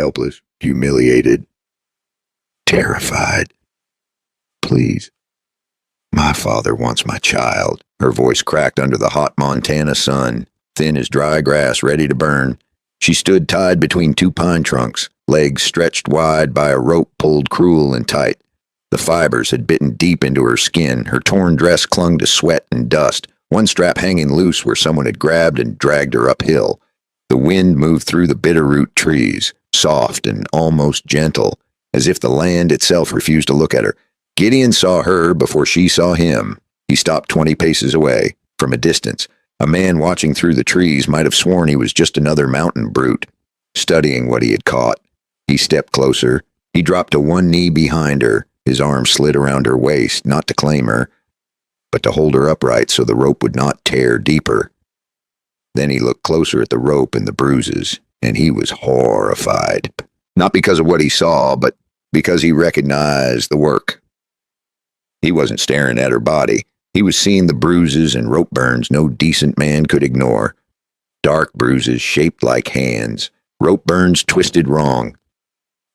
helpless, humiliated, terrified. Please. My father wants my child. Her voice cracked under the hot Montana sun, thin as dry grass ready to burn. She stood tied between two pine trunks, legs stretched wide by a rope pulled cruel and tight. The fibers had bitten deep into her skin. Her torn dress clung to sweat and dust, one strap hanging loose where someone had grabbed and dragged her uphill. The wind moved through the bitterroot trees, soft and almost gentle, as if the land itself refused to look at her. Gideon saw her before she saw him. He stopped 20 paces away. From a distance, a man watching through the trees might have sworn he was just another mountain brute, studying what he had caught. He stepped closer. He dropped to one knee behind her. His arm slid around her waist, not to claim her, but to hold her upright so the rope would not tear deeper. Then he looked closer at the rope and the bruises, and he was horrified. Not because of what he saw, but because he recognized the work. He wasn't staring at her body. He was seeing the bruises and rope burns no decent man could ignore. Dark bruises shaped like hands, rope burns twisted wrong.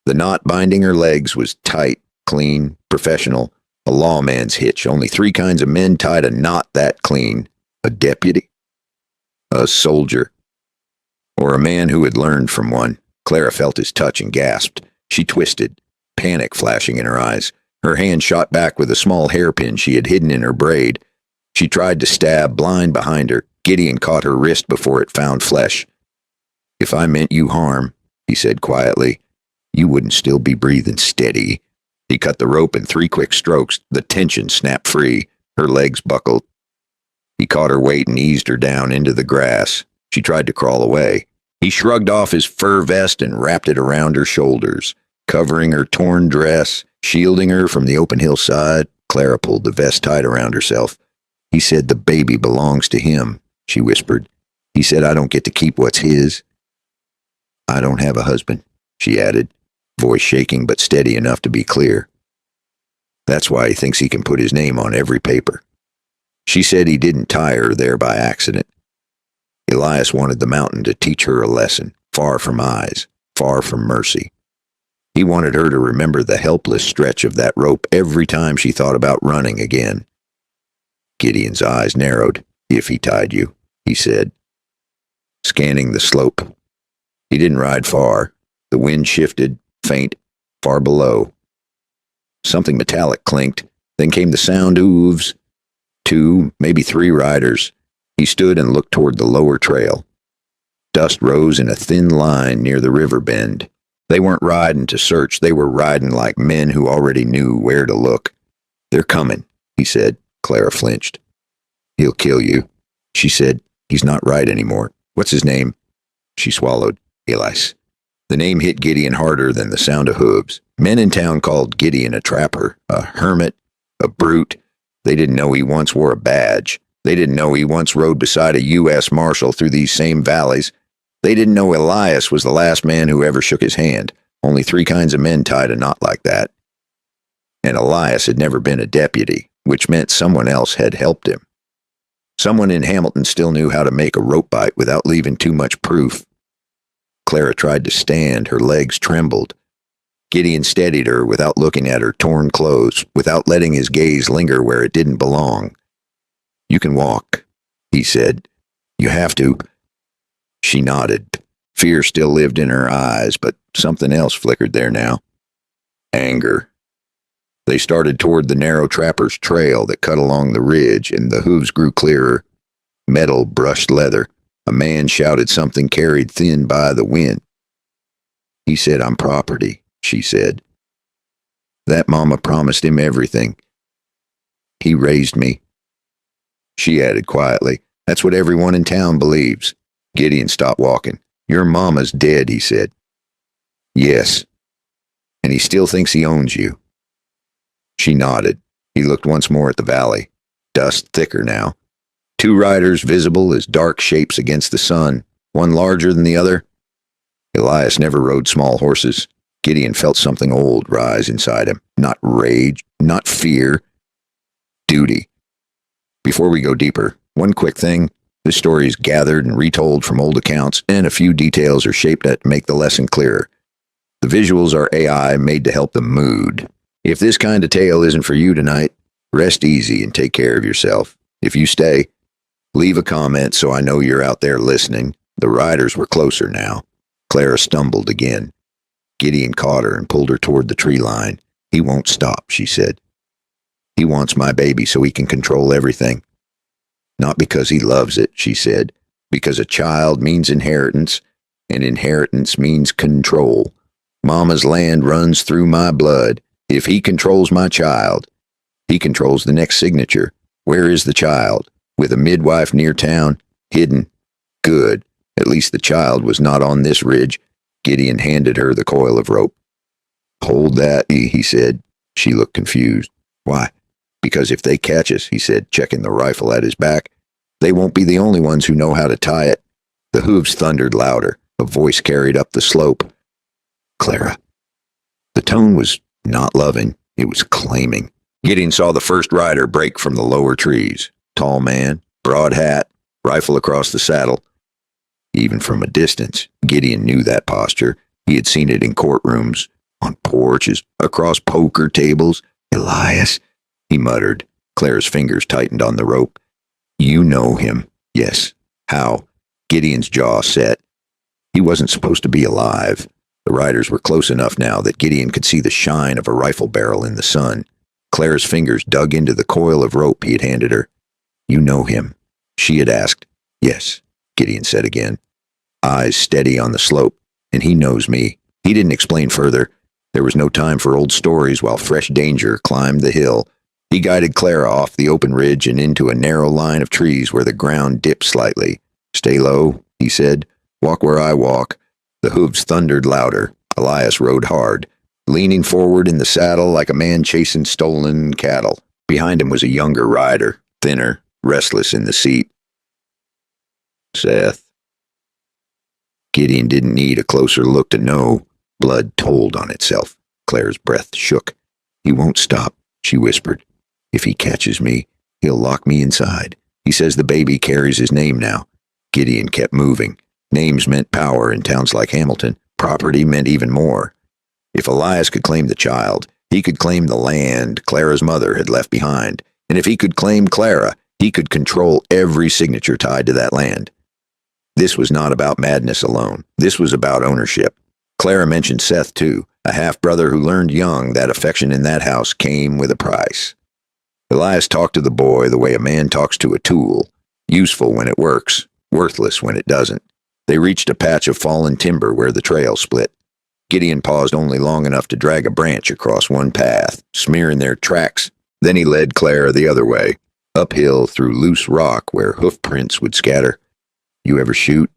The knot binding her legs was tight, clean, professional, a lawman's hitch. Only 3 kinds of men tied a knot that clean: a deputy, a soldier, or a man who had learned from one. Clara felt his touch and gasped. She twisted, panic flashing in her eyes. Her hand shot back with a small hairpin she had hidden in her braid. She tried to stab, blind behind her. Gideon caught her wrist before it found flesh. "If I meant you harm," he said quietly, "you wouldn't still be breathing steady." He cut the rope in 3 quick strokes. The tension snapped free. Her legs buckled. He caught her weight and eased her down into the grass. She tried to crawl away. He shrugged off his fur vest and wrapped it around her shoulders, covering her torn dress, shielding her from the open hillside. Clara pulled the vest tight around herself. "He said the baby belongs to him," she whispered. "He said I don't get to keep what's his." "I don't have a husband," she added, voice shaking but steady enough to be clear. "That's why he thinks he can put his name on every paper." She said he didn't tie her there by accident. Elias wanted the mountain to teach her a lesson, far from eyes, far from mercy. He wanted her to remember the helpless stretch of that rope every time she thought about running again. Gideon's eyes narrowed. "If he tied you," he said, scanning the slope. He didn't ride far. The wind shifted, faint, far below. Something metallic clinked. Then came the sound of hooves. 2, maybe 3 riders. He stood and looked toward the lower trail. Dust rose in a thin line near the river bend. They weren't riding to search. They were riding like men who already knew where to look. "They're coming," he said. Clara flinched. "He'll kill you," she said. "He's not right anymore. What's his name?" She swallowed. "Elias." The name hit Gideon harder than the sound of hooves. Men in town called Gideon a trapper, a hermit, a brute. They didn't know he once wore a badge. They didn't know he once rode beside a U.S. Marshal through these same valleys. They didn't know Elias was the last man who ever shook his hand. Only 3 kinds of men tied a knot like that. And Elias had never been a deputy, which meant someone else had helped him. Someone in Hamilton still knew how to make a rope bite without leaving too much proof. Clara tried to stand. Her legs trembled. Gideon steadied her without looking at her torn clothes, without letting his gaze linger where it didn't belong. "You can walk," he said. "You have to." She nodded. Fear still lived in her eyes, but something else flickered there now. Anger. They started toward the narrow trapper's trail that cut along the ridge, and the hooves grew clearer. Metal brushed leather. A man shouted something carried thin by the wind. "He said I'm property," she said. "That mama promised him everything. He raised me." She added quietly, "That's what everyone in town believes." Gideon stopped walking. "Your mama's dead," he said. "Yes. And he still thinks he owns you." She nodded. He looked once more at the valley. Dust thicker now. 2 riders visible as dark shapes against the sun, one larger than the other. Elias never rode small horses. Gideon felt something old rise inside him. Not rage, not fear. Duty. Before we go deeper, one quick thing. This story is gathered and retold from old accounts, and a few details are shaped to make the lesson clearer. The visuals are AI made to help the mood. If this kind of tale isn't for you tonight, rest easy and take care of yourself. If you stay, leave a comment so I know you're out there listening. The riders were closer now. Clara stumbled again. Gideon caught her and pulled her toward the tree line. He won't stop, she said. He wants my baby so he can control everything. Not because he loves it, she said, because a child means inheritance, and inheritance means control. Mama's land runs through my blood. If he controls my child, he controls the next signature. Where is the child? With a midwife near town? Hidden? Good. At least the child was not on this ridge. Gideon handed her the coil of rope. Hold that, he said. She looked confused. Why? Because if they catch us, he said, checking the rifle at his back, they won't be the only ones who know how to tie it. The hooves thundered louder. A voice carried up the slope. Clara. The tone was not loving. It was claiming. Gideon saw the first rider break from the lower trees. Tall man, broad hat, rifle across the saddle. Even from a distance, Gideon knew that posture. He had seen it in courtrooms, on porches, across poker tables. Elias, he muttered. Clara's fingers tightened on the rope. You know him. Yes. How? Gideon's jaw set. He wasn't supposed to be alive. The riders were close enough now that Gideon could see the shine of a rifle barrel in the sun. Clara's fingers dug into the coil of rope he had handed her. You know him, she had asked. Yes, Gideon said again. Eyes steady on the slope. And he knows me. He didn't explain further. There was no time for old stories while fresh danger climbed the hill. He guided Clara off the open ridge and into a narrow line of trees where the ground dipped slightly. Stay low, he said. Walk where I walk. The hooves thundered louder. Elias rode hard, leaning forward in the saddle like a man chasing stolen cattle. Behind him was a younger rider, thinner, restless in the seat. Seth. Gideon didn't need a closer look to know. Blood told on itself. Clara's breath shook. He won't stop, she whispered. If he catches me, he'll lock me inside. He says the baby carries his name now. Gideon kept moving. Names meant power in towns like Hamilton. Property meant even more. If Elias could claim the child, he could claim the land Clara's mother had left behind. And if he could claim Clara, he could control every signature tied to that land. This was not about madness alone. This was about ownership. Clara mentioned Seth, too, a half-brother who learned young that affection in that house came with a price. Elias talked to the boy the way a man talks to a tool, useful when it works, worthless when it doesn't. They reached a patch of fallen timber where the trail split. Gideon paused only long enough to drag a branch across one path, smearing their tracks. Then he led Clara the other way, uphill through loose rock where hoof prints would scatter. You ever shoot?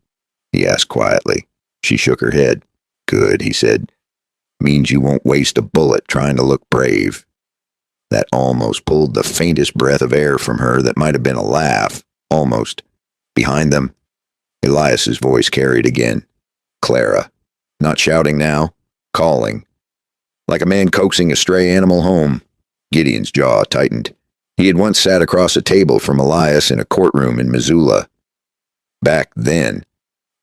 He asked quietly. She shook her head. Good, he said. Means you won't waste a bullet trying to look brave. That almost pulled the faintest breath of air from her that might have been a laugh. Almost. Behind them, Elias's voice carried again. Clara. Not shouting now. Calling. Like a man coaxing a stray animal home. Gideon's jaw tightened. He had once sat across a table from Elias in a courtroom in Missoula. Back then,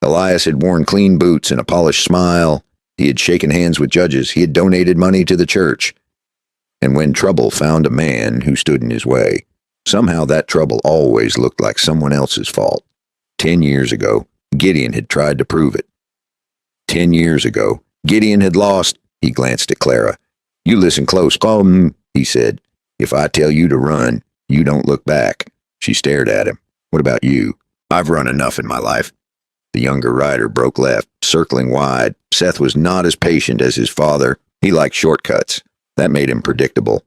Elias had worn clean boots and a polished smile. He had shaken hands with judges. He had donated money to the church. And when trouble found a man who stood in his way, somehow that trouble always looked like someone else's fault. 10 years ago, Gideon had tried to prove it. 10 years ago, Gideon had lost. He glanced at Clara. You listen close, he said. If I tell you to run, you don't look back. She stared at him. What about you? I've run enough in my life. The younger rider broke left, circling wide. Seth was not as patient as his father. He liked shortcuts. That made him predictable.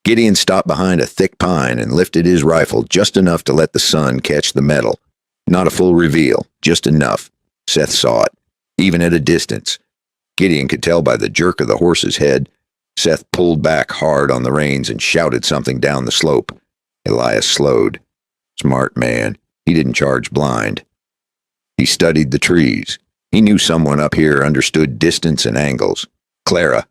Gideon stopped behind a thick pine and lifted his rifle just enough to let the sun catch the metal. Not a full reveal, just enough. Seth saw it, even at a distance. Gideon could tell by the jerk of the horse's head. Seth pulled back hard on the reins and shouted something down the slope. Elias slowed. Smart man. He didn't charge blind. He studied the trees. He knew someone up here understood distance and angles. Clara.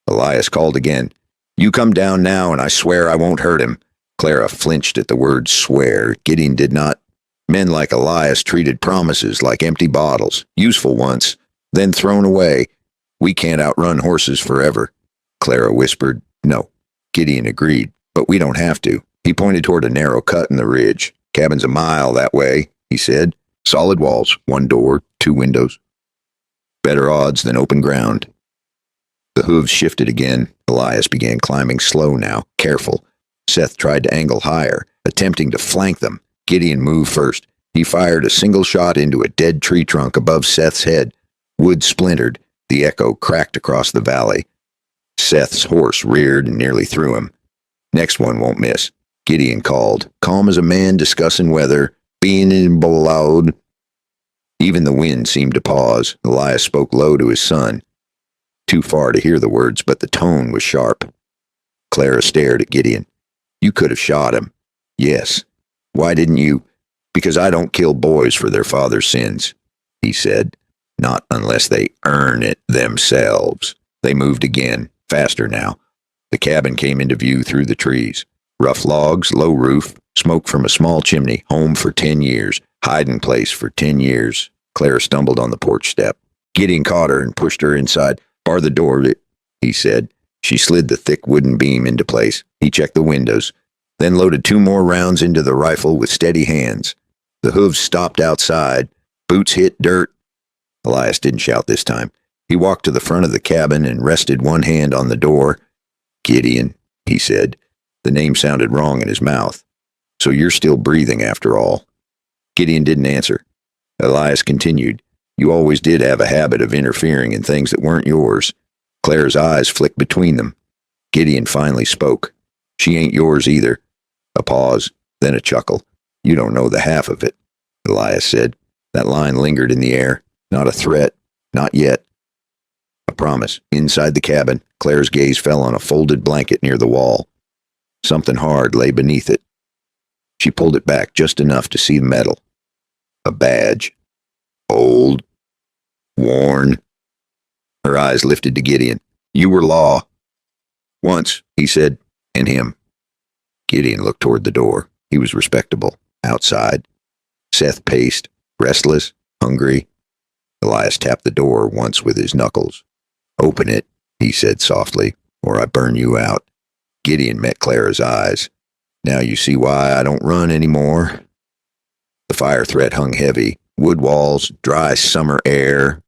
Elias called again. You come down now and I swear I won't hurt him. Clara flinched at the word swear. Gideon did not. Men like Elias treated promises like empty bottles, useful once, then thrown away. We can't outrun horses forever. Clara whispered. No. Gideon agreed. But we don't have to. He pointed toward a narrow cut in the ridge. Cabin's a mile that way, he said. Solid walls, one door, two windows. Better odds than open ground. The hooves shifted again. Elias began climbing slow now, careful. Seth tried to angle higher, attempting to flank them. Gideon moved first. He fired a single shot into a dead tree trunk above Seth's head. Wood splintered. The echo cracked across the valley. Seth's horse reared and nearly threw him. Next one won't miss. Gideon called, calm as a man discussing weather, being in loud. Even the wind seemed to pause. Elias spoke low to his son. Too far to hear the words, but the tone was sharp. Clara stared at Gideon. You could have shot him. Yes. Why didn't you? Because I don't kill boys for their father's sins, he said. Not unless they earn it themselves. They moved again, faster now. The cabin came into view through the trees. Rough logs, low roof, smoke from a small chimney, home for 10 years, hiding place for 10 years. Clara stumbled on the porch step. Gideon caught her and pushed her inside. Bar the door, he said. She slid the thick wooden beam into place. He checked the windows, then loaded 2 more rounds into the rifle with steady hands. The hooves stopped outside. Boots hit dirt. Elias didn't shout this time. He walked to the front of the cabin and rested one hand on the door. Gideon, he said. The name sounded wrong in his mouth. So you're still breathing after all. Gideon didn't answer. Elias continued. You always did have a habit of interfering in things that weren't yours. Clara's eyes flicked between them. Gideon finally spoke. She ain't yours either. A pause, then a chuckle. You don't know the half of it, Elias said. That line lingered in the air. Not a threat. Not yet. A promise. Inside the cabin, Clara's gaze fell on a folded blanket near the wall. Something hard lay beneath it. She pulled it back just enough to see the metal. A badge. Old. Worn. Her eyes lifted to Gideon. You were law. Once, he said, and him. Gideon looked toward the door. He was respectable. Outside. Seth paced, restless, hungry. Elias tapped the door once with his knuckles. Open it, he said softly, or I burn you out. Gideon met Clara's eyes. Now you see why I don't run anymore. The fire threat hung heavy. Wood walls, dry summer air.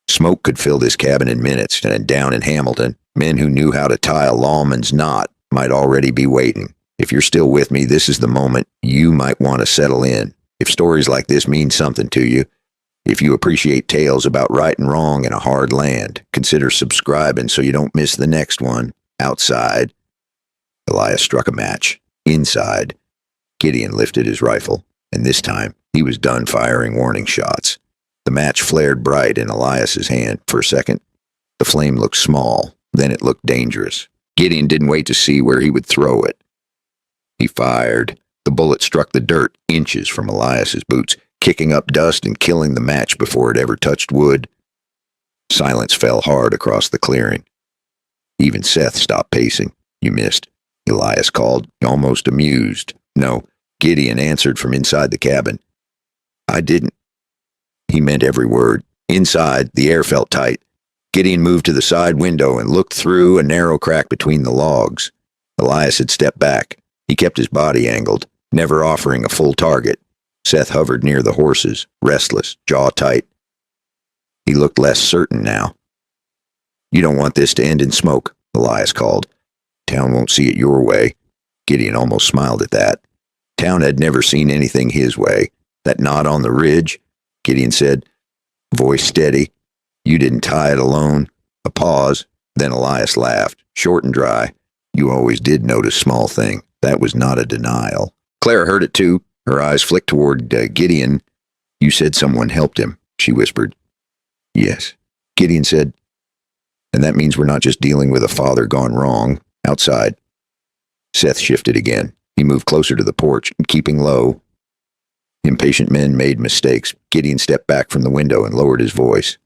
Smoke could fill this cabin in minutes, and down in Hamilton, men who knew how to tie a lawman's knot might already be waiting. If you're still with me, this is the moment you might want to settle in. If stories like this mean something to you, if you appreciate tales about right and wrong in a hard land, consider subscribing so you don't miss the next one. Outside. Elias struck a match. Inside. Gideon lifted his rifle, and this time he was done firing warning shots. The match flared bright in Elias's hand. For a second, the flame looked small, then it looked dangerous. Gideon didn't wait to see where he would throw it. He fired. The bullet struck the dirt inches from Elias's boots, kicking up dust and killing the match before it ever touched wood. Silence fell hard across the clearing. Even Seth stopped pacing. You missed, Elias called, almost amused. No, Gideon answered from inside the cabin. I didn't. He meant every word. Inside, the air felt tight. Gideon moved to the side window and looked through a narrow crack between the logs. Elias had stepped back. He kept his body angled, never offering a full target. Seth hovered near the horses, restless, jaw tight. He looked less certain now. You don't want this to end in smoke, Elias called. Town won't see it your way. Gideon almost smiled at that. Town had never seen anything his way. That knot on the ridge, Gideon said, voice steady. You didn't tie it alone. A pause, then Elias laughed, short and dry. You always did notice small thing. That was not a denial. Clara heard it too. Her eyes flicked toward Gideon. You said someone helped him, she whispered. Yes, Gideon said. And that means we're not just dealing with a father gone wrong. Outside. Seth shifted again. He moved closer to the porch, keeping low. Impatient men made mistakes. Gideon stepped back from the window and lowered his voice.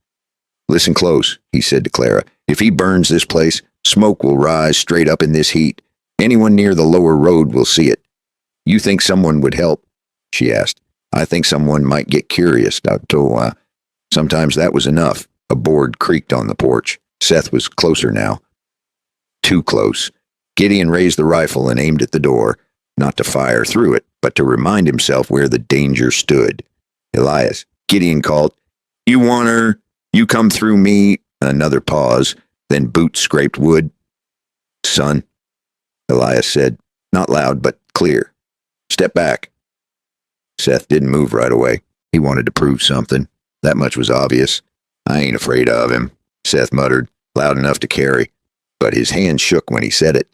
Listen close, he said to Clara. If he burns this place, smoke will rise straight up in this heat. Anyone near the lower road will see it. You think someone would help? She asked. I think someone might get curious, though sometimes that was enough. A board creaked on the porch. Seth was closer now. Too close. Gideon raised the rifle and aimed at the door, not to fire through it, but to remind himself where the danger stood. Elias, Gideon called, "You want her? You come through me." Another pause, then boots scraped wood. "Son," Elias said, not loud but clear. "Step back." Seth didn't move right away. He wanted to prove something. That much was obvious. "I ain't afraid of him," Seth muttered, loud enough to carry. But his hand shook when he said it.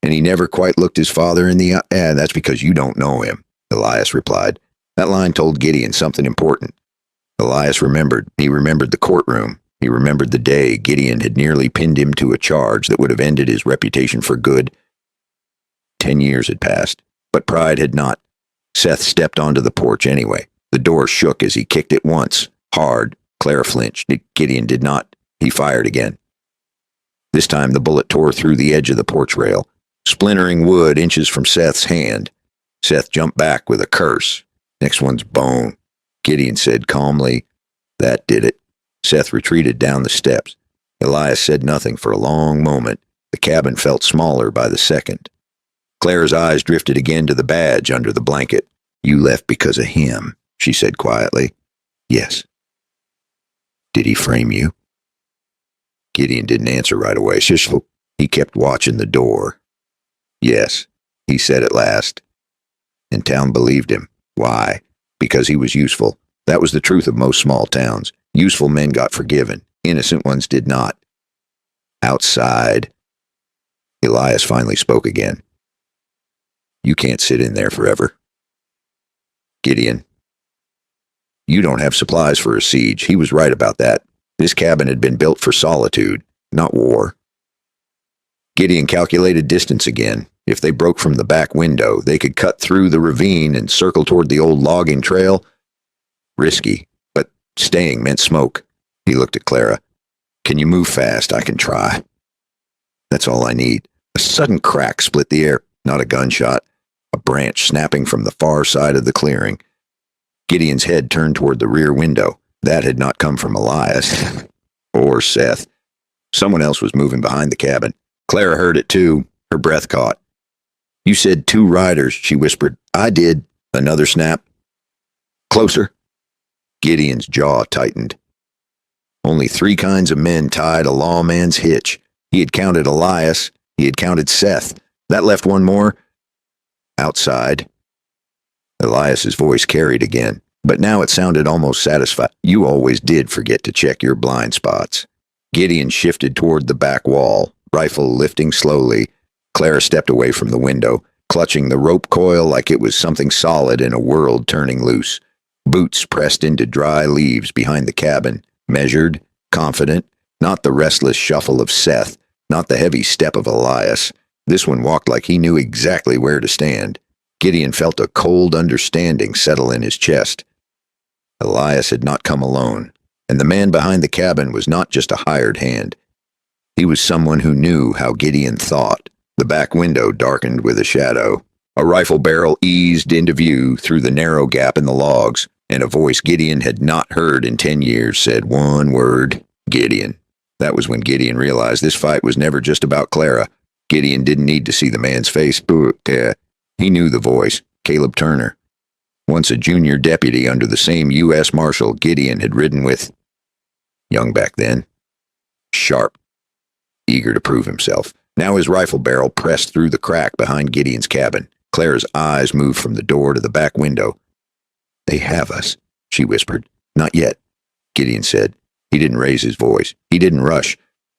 "And he never quite looked his father in the eye." "That's because you don't know him," Elias replied. That line told Gideon something important. Elias remembered. He remembered the courtroom. He remembered the day Gideon had nearly pinned him to a charge that would have ended his reputation for good. 10 years had passed, but pride had not. Seth stepped onto the porch anyway. The door shook as he kicked it once, hard. Clara flinched. Gideon did not. He fired again. This time the bullet tore through the edge of the porch rail, splintering wood inches from Seth's hand. Seth jumped back with a curse. "Next one's bone," Gideon said calmly. That did it. Seth retreated down the steps. Elias said nothing for a long moment. The cabin felt smaller by the second. Clara's eyes drifted again to the badge under the blanket. "You left because of him," she said quietly. "Yes." "Did he frame you?" Gideon didn't answer right away. He kept watching the door. "Yes," he said at last. And town believed him. Why? Because he was useful. That was the truth of most small towns. Useful men got forgiven. Innocent ones did not. Outside, Elias finally spoke again. "You can't sit in there forever." "Gideon, you don't have supplies for a siege." He was right about that. This cabin had been built for solitude, not war. Gideon calculated distance again. If they broke from the back window, they could cut through the ravine and circle toward the old logging trail. Risky, but staying meant smoke. He looked at Clara. "Can you move fast? I can try." "That's all I need." A sudden crack split the air. Not a gunshot. A branch snapping from the far side of the clearing. Gideon's head turned toward the rear window. That had not come from Elias. Or Seth. Someone else was moving behind the cabin. Clara heard it too. Her breath caught. "You said 2 riders," she whispered. "I did." Another snap. "Closer." Gideon's jaw tightened. Only 3 kinds of men tied a lawman's hitch. He had counted Elias. He had counted Seth. That left one more. Outside. Elias's voice carried again, but now it sounded almost satisfied. "You always did forget to check your blind spots." Gideon shifted toward the back wall, rifle lifting slowly. Clara stepped away from the window, clutching the rope coil like it was something solid in a world turning loose. Boots pressed into dry leaves behind the cabin, measured, confident, not the restless shuffle of Seth, not the heavy step of Elias. This one walked like he knew exactly where to stand. Gideon felt a cold understanding settle in his chest. Elias had not come alone, and the man behind the cabin was not just a hired hand. He was someone who knew how Gideon thought. The back window darkened with a shadow. A rifle barrel eased into view through the narrow gap in the logs, and a voice Gideon had not heard in 10 years said one word: Gideon. That was when Gideon realized this fight was never just about Clara. Gideon didn't need to see the man's face. He knew the voice, Caleb Turner. Once a junior deputy under the same U.S. Marshal Gideon had ridden with. Young back then. Sharp. Eager to prove himself. Now his rifle barrel pressed through the crack behind Gideon's cabin. Clara's eyes moved from the door to the back window. "They have us," she whispered. "Not yet," Gideon said. He didn't raise his voice. He didn't rush.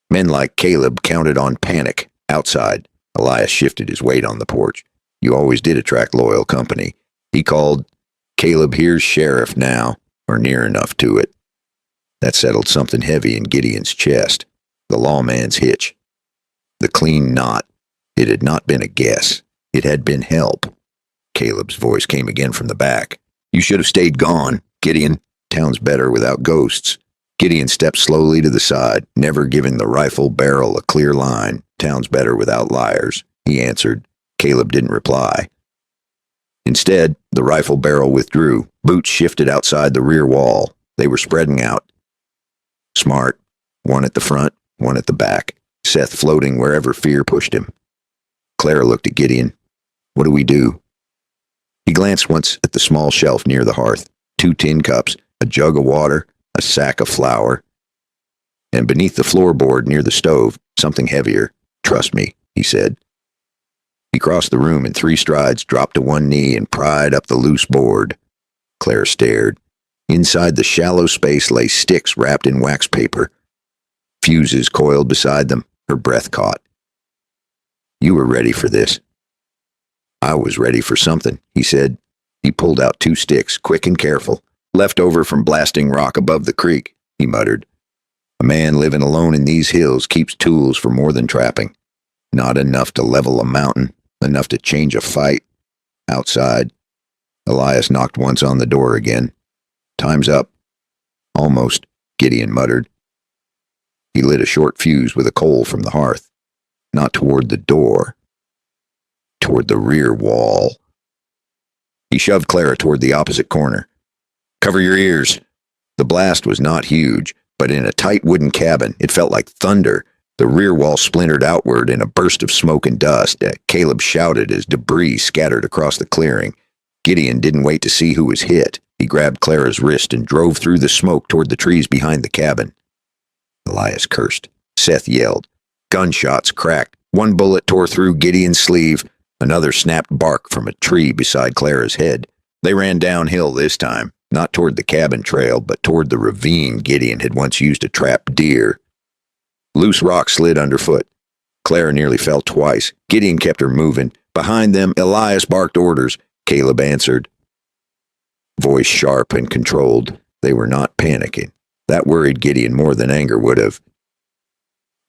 Men like Caleb counted on panic. Outside, Elias shifted his weight on the porch. "You always did attract loyal company." He called, "Caleb, here's sheriff now," or near enough to it. That settled something heavy in Gideon's chest. The lawman's hitch. The clean knot. It had not been a guess. It had been help. Caleb's voice came again from the back. "You should have stayed gone, Gideon. Town's better without ghosts." Gideon stepped slowly to the side, never giving the rifle barrel a clear line. "Town's better without liars," he answered. Caleb didn't reply. Instead, the rifle barrel withdrew. Boots shifted outside the rear wall. They were spreading out. Smart. One at the front, one at the back. Seth floating wherever fear pushed him. Clara looked at Gideon. What do we do? He glanced once at the small shelf near the hearth. 2 tin cups, a jug of water, a sack of flour. And beneath the floorboard near the stove, something heavier. Trust me, he said. He crossed the room in 3 strides, dropped to one knee, and pried up the loose board. Clara stared. Inside the shallow space lay sticks wrapped in wax paper. Fuses coiled beside them, her breath caught. You were ready for this. I was ready for something, he said. He pulled out 2 sticks, quick and careful. Left over from blasting rock above the creek, he muttered. A man living alone in these hills keeps tools for more than trapping. Not enough to level a mountain, enough to change a fight. Outside, Elias knocked once on the door again. Time's up. Almost, Gideon muttered. He lit a short fuse with a coal from the hearth. Not toward the door. Toward the rear wall. He shoved Clara toward the opposite corner. Cover your ears. The blast was not huge, but in a tight wooden cabin, it felt like thunder. The rear wall splintered outward in a burst of smoke and dust. Caleb shouted as debris scattered across the clearing. Gideon didn't wait to see who was hit. He grabbed Clara's wrist and drove through the smoke toward the trees behind the cabin. Elias cursed. Seth yelled. Gunshots cracked. One bullet tore through Gideon's sleeve. Another snapped bark from a tree beside Clara's head. They ran downhill this time, not toward the cabin trail, but toward the ravine Gideon had once used to trap deer. Loose rock slid underfoot. Clara nearly fell twice. Gideon kept her moving. Behind them, Elias barked orders. Caleb answered. Voice sharp and controlled. They were not panicking. That worried Gideon more than anger would have.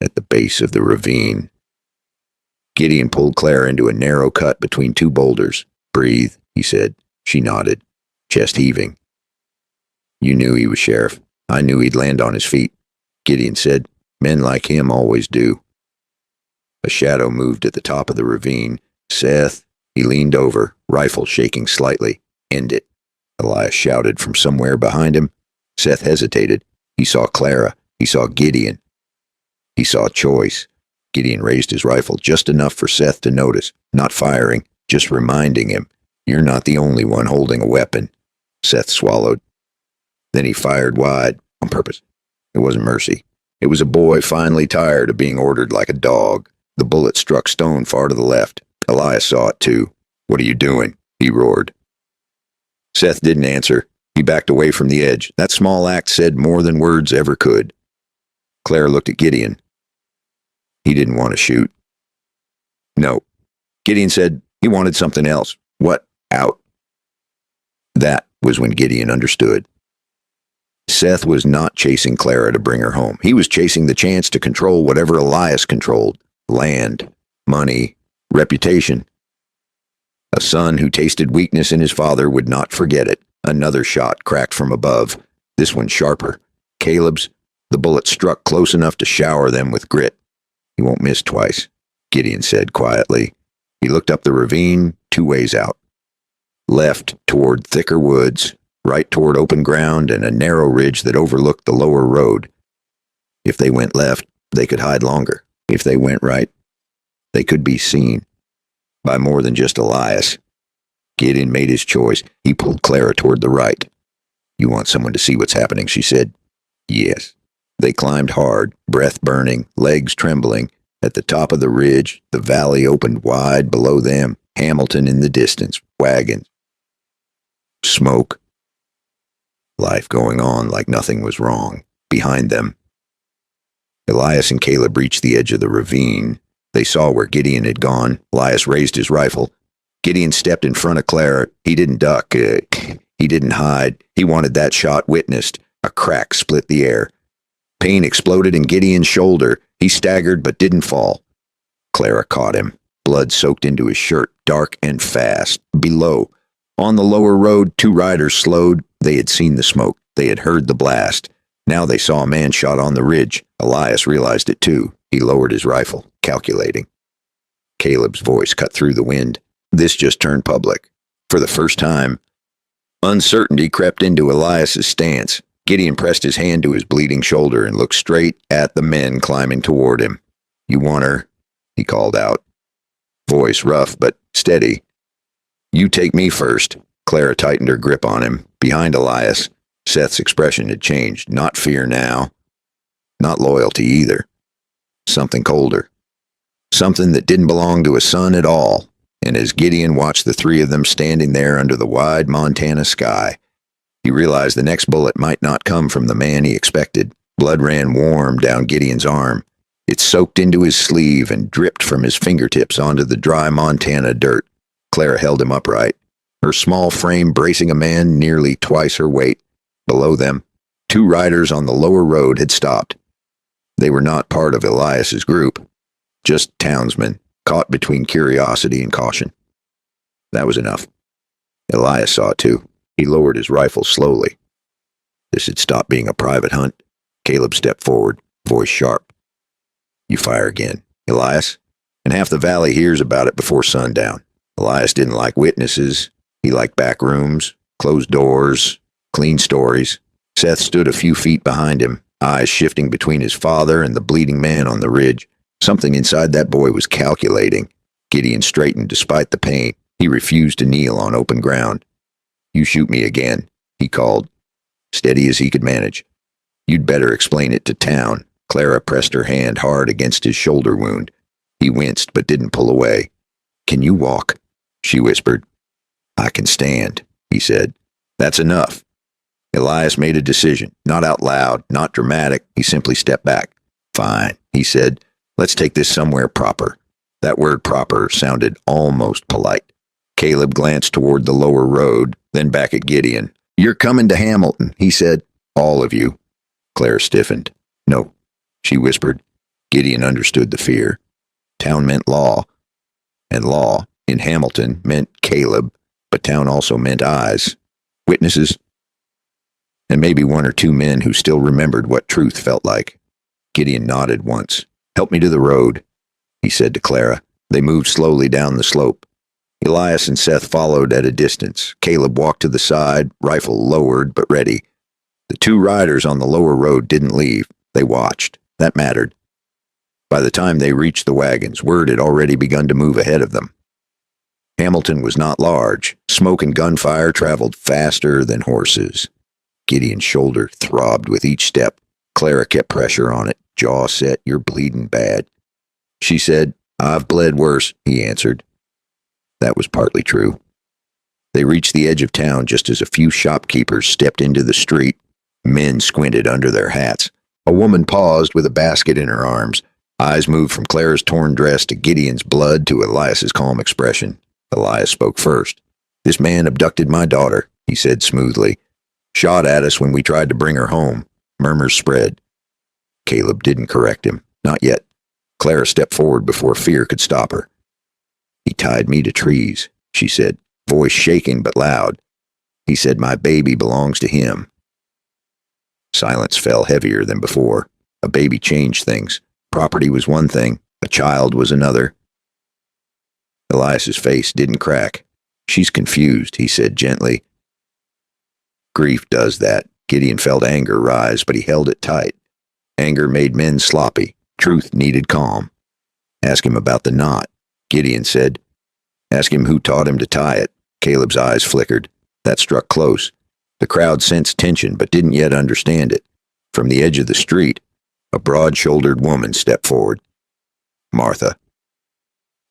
At the base of the ravine, Gideon pulled Clara into a narrow cut between 2 boulders. Breathe, he said. She nodded, chest heaving. You knew he was sheriff. I knew he'd land on his feet. Gideon said, men like him always do. A shadow moved at the top of the ravine. Seth, he leaned over, rifle shaking slightly. End it, Elias shouted from somewhere behind him. Seth hesitated. He saw Clara. He saw Gideon. He saw choice. Gideon raised his rifle just enough for Seth to notice, not firing, just reminding him, you're not the only one holding a weapon. Seth swallowed. Then he fired wide, on purpose. It wasn't mercy. It was a boy finally tired of being ordered like a dog. The bullet struck stone far to the left. Elias saw it too. What are you doing? He roared. Seth didn't answer. He backed away from the edge. That small act said more than words ever could. Claire looked at Gideon. He didn't want to shoot. No. Gideon said he wanted something else. What? Out. That was when Gideon understood. Seth was not chasing Clara to bring her home. He was chasing the chance to control whatever Elias controlled. Land, money, reputation. A son who tasted weakness in his father would not forget it. Another shot cracked from above, this one sharper. Caleb's. The bullet struck close enough to shower them with grit. He won't miss twice, Gideon said quietly. He looked up the ravine, 2 ways out. Left toward thicker woods, right toward open ground and a narrow ridge that overlooked the lower road. If they went left, they could hide longer. If they went right, they could be seen. By more than just Elias. Gideon made his choice. He pulled Clara toward the right. You want someone to see what's happening, she said. Yes. They climbed hard, breath burning, legs trembling. At the top of the ridge, the valley opened wide below them. Hamilton in the distance, wagons. Smoke. Life going on like nothing was wrong. Behind them. Elias and Caleb reached the edge of the ravine. They saw where Gideon had gone. Elias raised his rifle. Gideon stepped in front of Clara. He didn't duck. He didn't hide. He wanted that shot witnessed. A crack split the air. Pain exploded in Gideon's shoulder. He staggered but didn't fall. Clara caught him. Blood soaked into his shirt, dark and fast. Below, on the lower road, 2 riders slowed. They had seen the smoke. They had heard the blast. Now they saw a man shot on the ridge. Elias realized it too. He lowered his rifle, calculating. Caleb's voice cut through the wind. This just turned public. For the first time, uncertainty crept into Elias's stance. Gideon pressed his hand to his bleeding shoulder and looked straight at the men climbing toward him. "You want her?" he called out. Voice rough but steady. "You take me first." Clara tightened her grip on him. Behind Elias, Seth's expression had changed. Not fear now. Not loyalty either. Something colder. Something that didn't belong to a son at all. And as Gideon watched the three of them standing there under the wide Montana sky, he realized the next bullet might not come from the man he expected. Blood ran warm down Gideon's arm. It soaked into his sleeve and dripped from his fingertips onto the dry Montana dirt. Clara held him upright, her small frame bracing a man nearly twice her weight. Below them, two riders on the lower road had stopped. They were not part of Elias's group, just townsmen, caught between curiosity and caution. That was enough. Elias saw it too. He lowered his rifle slowly. This had stopped being a private hunt. Caleb stepped forward, voice sharp. "You fire again, Elias, and half the valley hears about it before sundown." Elias didn't like witnesses. He liked back rooms, closed doors, clean stories. Seth stood a few feet behind him, eyes shifting between his father and the bleeding man on the ridge. Something inside that boy was calculating. Gideon straightened despite the pain. He refused to kneel on open ground. "You shoot me again," he called, steady as he could manage. "You'd better explain it to town." Clara pressed her hand hard against his shoulder wound. He winced but didn't pull away. "Can you walk?" she whispered. "I can stand," he said. "That's enough." Elias made a decision, not out loud, not dramatic. He simply stepped back. "Fine," he said. "Let's take this somewhere proper." That word proper sounded almost polite. Caleb glanced toward the lower road, then back at Gideon. "You're coming to Hamilton," he said. "All of you." Claire stiffened. "No," she whispered. Gideon understood the fear. Town meant law, and law in Hamilton meant Caleb, but town also meant eyes, witnesses, and maybe one or two men who still remembered what truth felt like. Gideon nodded once. "Help me to the road," he said to Clara. They moved slowly down the slope. Elias and Seth followed at a distance. Caleb walked to the side, rifle lowered but ready. The two riders on the lower road didn't leave. They watched. That mattered. By the time they reached the wagons, word had already begun to move ahead of them. Hamilton was not large. Smoke and gunfire traveled faster than horses. Gideon's shoulder throbbed with each step. Clara kept pressure on it, jaw set. "You're bleeding bad." She said, "I've bled worse," he answered. That was partly true. They reached the edge of town just as a few shopkeepers stepped into the street. Men squinted under their hats. A woman paused with a basket in her arms. Eyes moved from Clara's torn dress to Gideon's blood to Elias's calm expression. Elias spoke first. "This man abducted my daughter," he said smoothly. "Shot at us when we tried to bring her home." Murmurs spread. Caleb didn't correct him. Not yet. Clara stepped forward before fear could stop her. "He tied me to trees," she said, voice shaking but loud. "He said my baby belongs to him." Silence fell heavier than before. A baby changed things. Property was one thing, a child was another. Elias's face didn't crack. "She's confused," he said gently. Grief does that. Gideon felt anger rise, but he held it tight. Anger made men sloppy. Truth needed calm. "Ask him about the knot," Gideon said. "Ask him who taught him to tie it." Caleb's eyes flickered. That struck close. The crowd sensed tension, but didn't yet understand it. From the edge of the street, a broad-shouldered woman stepped forward. Martha,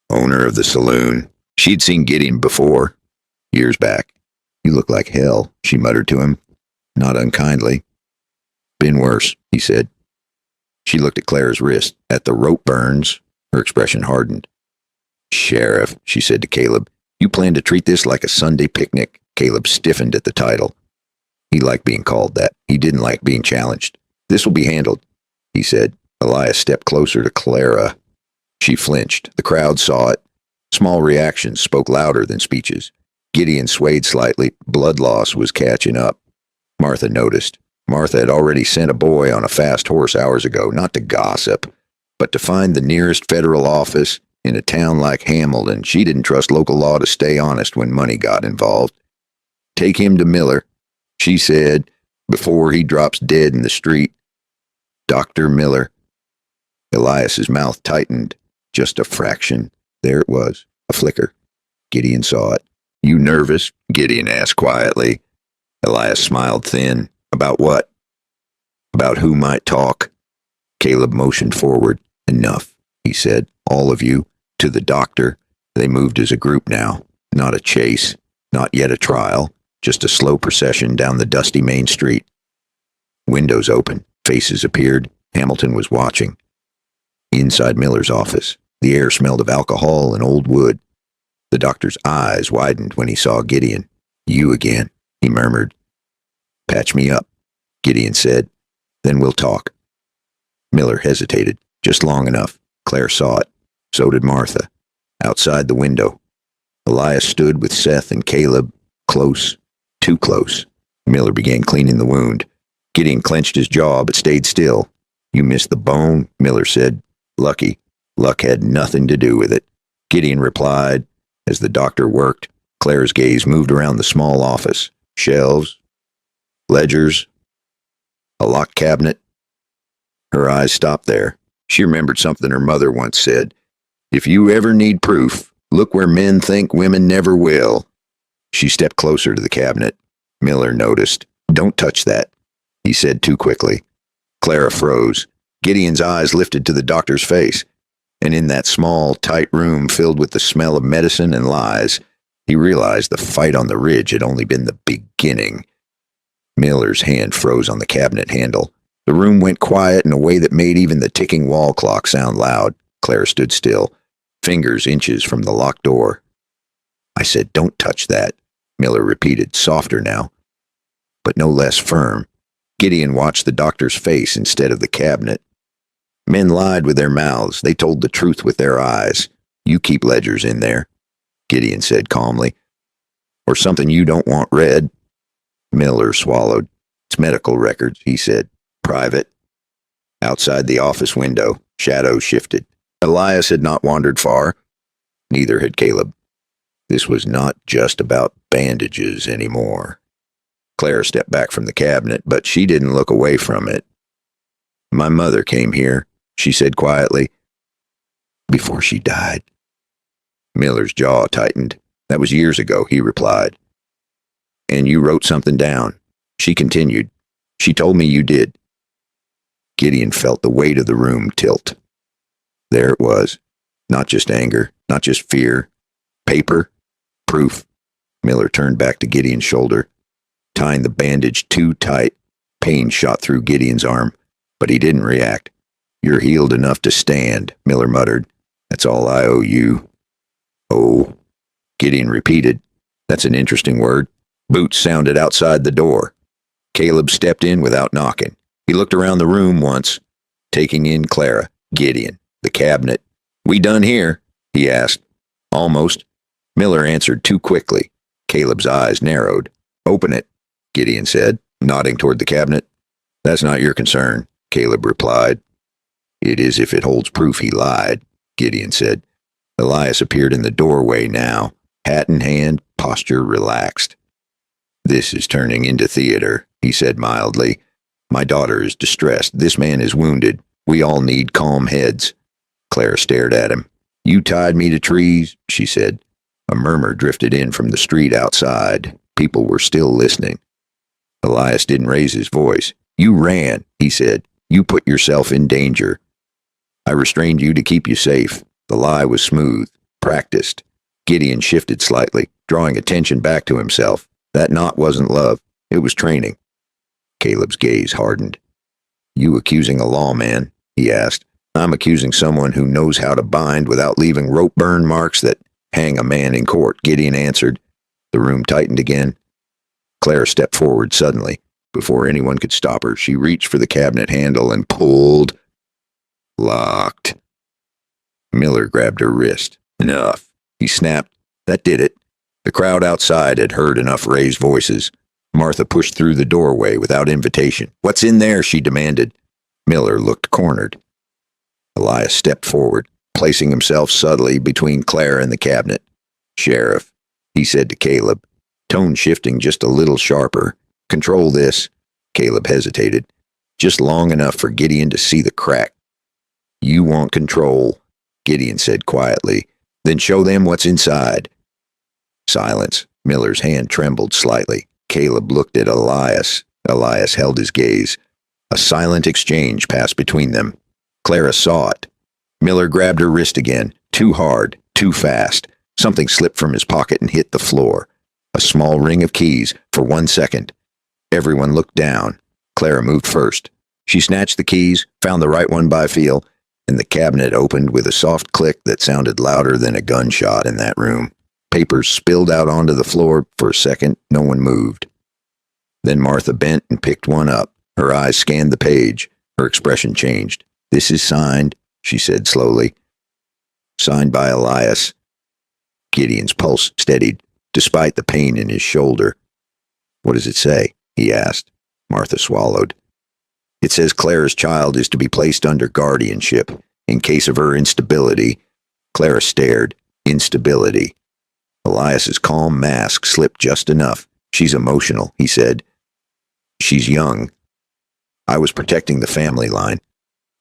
owner of the saloon. She'd seen Gideon before, years back. "You look like hell," she muttered to him, not unkindly. "Been worse," he said. She looked at Clara's wrist, at the rope burns. Her expression hardened. "Sheriff," she said to Caleb, "you plan to treat this like a Sunday picnic." Caleb stiffened at the title. He liked being called that. He didn't like being challenged. "This will be handled," he said. Elias stepped closer to Clara. She flinched. The crowd saw it. Small reactions spoke louder than speeches. Gideon swayed slightly. Blood loss was catching up. Martha noticed. Martha had already sent a boy on a fast horse hours ago, not to gossip, but to find the nearest federal office in a town like Hamilton. She didn't trust local law to stay honest when money got involved. "Take him to Miller," she said, before he drops dead in the street. Dr. Miller. Elias's mouth tightened just a fraction. There it was, a flicker. Gideon saw it. You nervous? Gideon asked quietly. Elias smiled thin. About what? About who might talk. Caleb motioned forward. Enough, he said. All of you. To the doctor. They moved as a group now. Not a chase. Not yet a trial. Just a slow procession down the dusty main street. Windows open. Faces appeared. Hamilton was watching. Inside Miller's office, the air smelled of alcohol and old wood. The doctor's eyes widened when he saw Gideon. You again, he murmured. Patch me up, Gideon said. Then we'll talk. Miller hesitated, just long enough. Claire saw it. So did Martha. Outside the window, Elias stood with Seth and Caleb, close, too close. Miller began cleaning the wound. Gideon clenched his jaw but stayed still. You missed the bone, Miller said. Lucky. Luck had nothing to do with it. Gideon replied. As the doctor worked, Claire's gaze moved around the small office. Shelves, ledgers, a locked cabinet. Her eyes stopped there. She remembered something her mother once said. If you ever need proof, look where men think women never will. She stepped closer to the cabinet. Miller noticed. Don't touch that, he said too quickly. Clara froze. Gideon's eyes lifted to the doctor's face, and in that small, tight room filled with the smell of medicine and lies, he realized the fight on the ridge had only been the beginning. Miller's hand froze on the cabinet handle. The room went quiet in a way that made even the ticking wall clock sound loud. Clara stood still, fingers inches from the locked door. I said, don't touch that, Miller repeated, softer now, but no less firm. Gideon watched the doctor's face instead of the cabinet. Men lied with their mouths. They told the truth with their eyes. You keep ledgers in there, Gideon said calmly. Or something you don't want read. Miller swallowed. It's medical records, he said. Private. Outside the office window, shadows shifted. Elias had not wandered far. Neither had Caleb. This was not just about bandages anymore. Claire stepped back from the cabinet, but she didn't look away from it. My mother came here, she said quietly. Before she died. Miller's jaw tightened. That was years ago, he replied. And you wrote something down. She continued. She told me you did. Gideon felt the weight of the room tilt. There it was. Not just anger, not just fear. Paper. Proof. Miller turned back to Gideon's shoulder, tying the bandage too tight. Pain shot through Gideon's arm, but he didn't react. You're healed enough to stand, Miller muttered. That's all I owe you. Oh, Gideon repeated. That's an interesting word. Boots sounded outside the door. Caleb stepped in without knocking. He looked around the room once, taking in Clara, Gideon, the cabinet. We done here? He asked. Almost. Miller answered too quickly. Caleb's eyes narrowed. Open it, Gideon said, nodding toward the cabinet. That's not your concern, Caleb replied. It is if it holds proof he lied, Gideon said. Elias appeared in the doorway now, hat in hand, posture relaxed. This is turning into theater, he said mildly. My daughter is distressed. This man is wounded. We all need calm heads. Clara stared at him. You tied me to trees, she said. A murmur drifted in from the street outside. People were still listening. Elias didn't raise his voice. You ran, he said. You put yourself in danger. I restrained you to keep you safe. The lie was smooth, practiced. Gideon shifted slightly, drawing attention back to himself. That knot wasn't love. It was training. Caleb's gaze hardened. You accusing a lawman? He asked. I'm accusing someone who knows how to bind without leaving rope burn marks that hang a man in court, Gideon answered. The room tightened again. Clara stepped forward suddenly. Before anyone could stop her, she reached for the cabinet handle and pulled. Locked. Miller grabbed her wrist. Enough, he snapped. That did it. The crowd outside had heard enough raised voices. Martha pushed through the doorway without invitation. What's in there? She demanded. Miller looked cornered. Elias stepped forward, placing himself subtly between Clara and the cabinet. Sheriff, he said to Caleb, tone shifting just a little sharper. Control this. Caleb hesitated, just long enough for Gideon to see the crack. You want control, Gideon said quietly. Then show them what's inside. Silence. Miller's hand trembled slightly. Caleb looked at Elias. Elias held his gaze. A silent exchange passed between them. Clara saw it. Miller grabbed her wrist again, too hard, too fast. Something slipped from his pocket and hit the floor. A small ring of keys for 1 second. Everyone looked down. Clara moved first. She snatched the keys, found the right one by feel, and the cabinet opened with a soft click that sounded louder than a gunshot in that room. Papers spilled out onto the floor. For a second, no one moved. Then Martha bent and picked one up. Her eyes scanned the page. Her expression changed. This is signed, she said slowly. Signed by Elias. Gideon's pulse steadied, despite the pain in his shoulder. What does it say? He asked. Martha swallowed. It says Clara's child is to be placed under guardianship in case of her instability. Clara stared. Instability. Elias's calm mask slipped just enough. She's emotional, he said. She's young. I was protecting the family line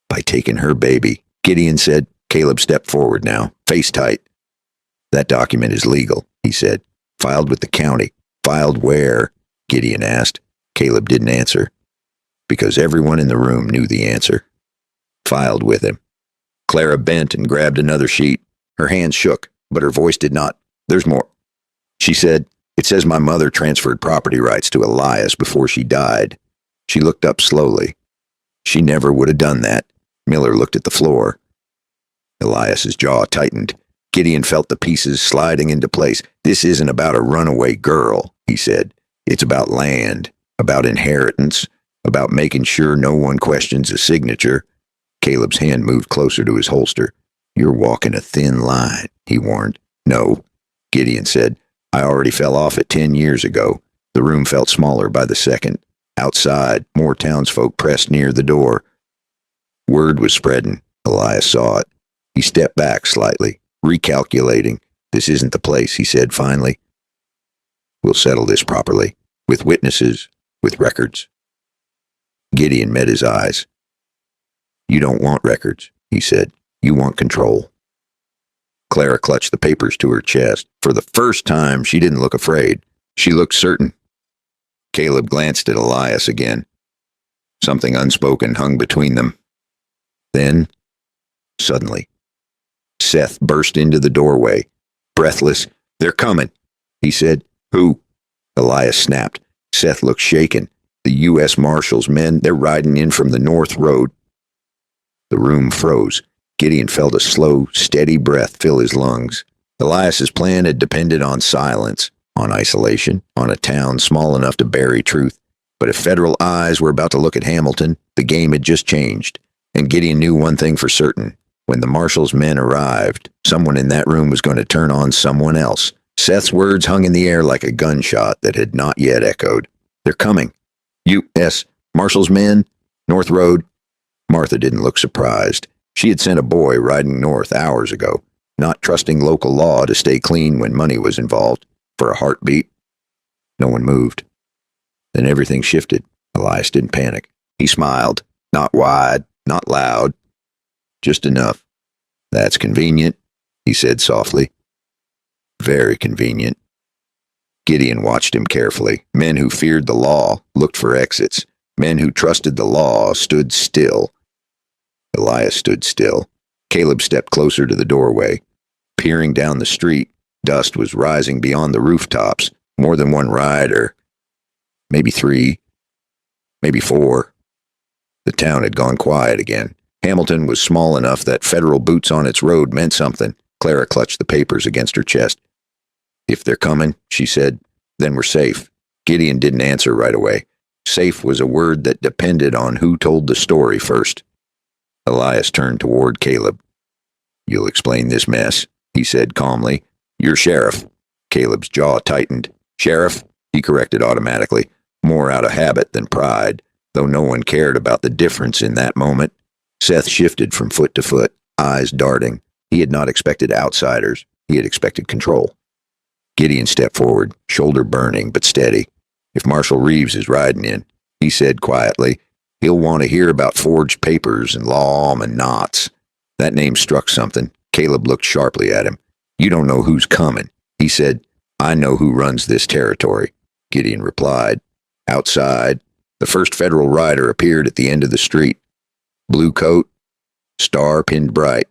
by taking her baby, Gideon said. Caleb stepped forward now, face tight. That document is legal, he said. Filed with the county. Filed where? Gideon asked. Caleb didn't answer, because everyone in the room knew the answer. Filed with him. Clara bent and grabbed another sheet. Her hands shook, but her voice did not. There's more. She said, it says my mother transferred property rights to Elias before she died. She looked up slowly. She never would have done that. Miller looked at the floor. Elias's jaw tightened. Gideon felt the pieces sliding into place. This isn't about a runaway girl, he said. It's about land, about inheritance, about making sure no one questions a signature. Caleb's hand moved closer to his holster. You're walking a thin line, he warned. No, Gideon said. I already fell off it 10 years ago. The room felt smaller by the second. Outside, more townsfolk pressed near the door. Word was spreading. Elias saw it. He stepped back slightly, recalculating. This isn't the place, he said finally. We'll settle this properly, with witnesses, with records. Gideon met his eyes. You don't want records, he said. You want control. Clara clutched the papers to her chest. For the first time, she didn't look afraid. She looked certain. Caleb glanced at Elias again. Something unspoken hung between them. Then, suddenly, Seth burst into the doorway, breathless. They're coming, he said. Who? Elias snapped. Seth looked shaken. The U.S. Marshals men, they're riding in from the North Road. The room froze. Gideon felt a slow, steady breath fill his lungs. Elias's plan had depended on silence, on isolation, on a town small enough to bury truth. But if federal eyes were about to look at Hamilton, the game had just changed. And Gideon knew one thing for certain. When the Marshals' men arrived, someone in that room was going to turn on someone else. Seth's words hung in the air like a gunshot that had not yet echoed. They're coming. U.S. Marshals' men, North Road. Martha didn't look surprised. She had sent a boy riding north hours ago, not trusting local law to stay clean when money was involved. For a heartbeat, no one moved. Then everything shifted. Elias didn't panic. He smiled, not wide, not loud, just enough. That's convenient, he said softly. Very convenient. Gideon watched him carefully. Men who feared the law looked for exits. Men who trusted the law stood still. Elias stood still. Caleb stepped closer to the doorway. Peering down the street, dust was rising beyond the rooftops. More than one rider. Maybe 3. Maybe 4. The town had gone quiet again. Hamilton was small enough that federal boots on its road meant something. Clara clutched the papers against her chest. If they're coming, she said, then we're safe. Gideon didn't answer right away. Safe was a word that depended on who told the story first. Elias turned toward Caleb. You'll explain this mess, he said calmly. You're sheriff. Caleb's jaw tightened. Sheriff, he corrected automatically, more out of habit than pride, though no one cared about the difference in that moment. Seth shifted from foot to foot, eyes darting. He had not expected outsiders. He had expected control. Gideon stepped forward, shoulder burning but steady. If Marshal Reeves is riding in, he said quietly. He'll want to hear about forged papers and law almond knots. That name struck something. Caleb looked sharply at him. You don't know who's coming. He said, I know who runs this territory. Gideon replied. Outside, the first federal rider appeared at the end of the street. Blue coat, star pinned bright.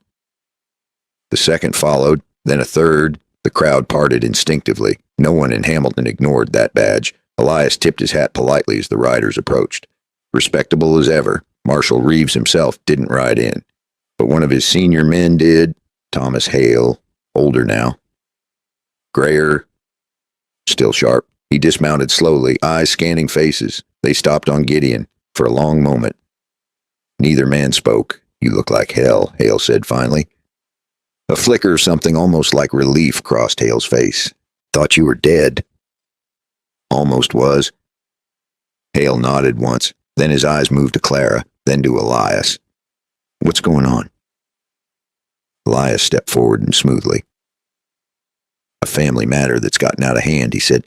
The second followed, then a third. The crowd parted instinctively. No one in Hamilton ignored that badge. Elias tipped his hat politely as the riders approached. Respectable as ever, Marshal Reeves himself didn't ride in. But one of his senior men did, Thomas Hale, older now. Grayer, still sharp. He dismounted slowly, eyes scanning faces. They stopped on Gideon for a long moment. Neither man spoke. You look like hell, Hale said finally. A flicker of something almost like relief crossed Hale's face. Thought you were dead. Almost was. Hale nodded once. Then his eyes moved to Clara, then to Elias. What's going on? Elias stepped forward and smoothly. A family matter that's gotten out of hand, he said.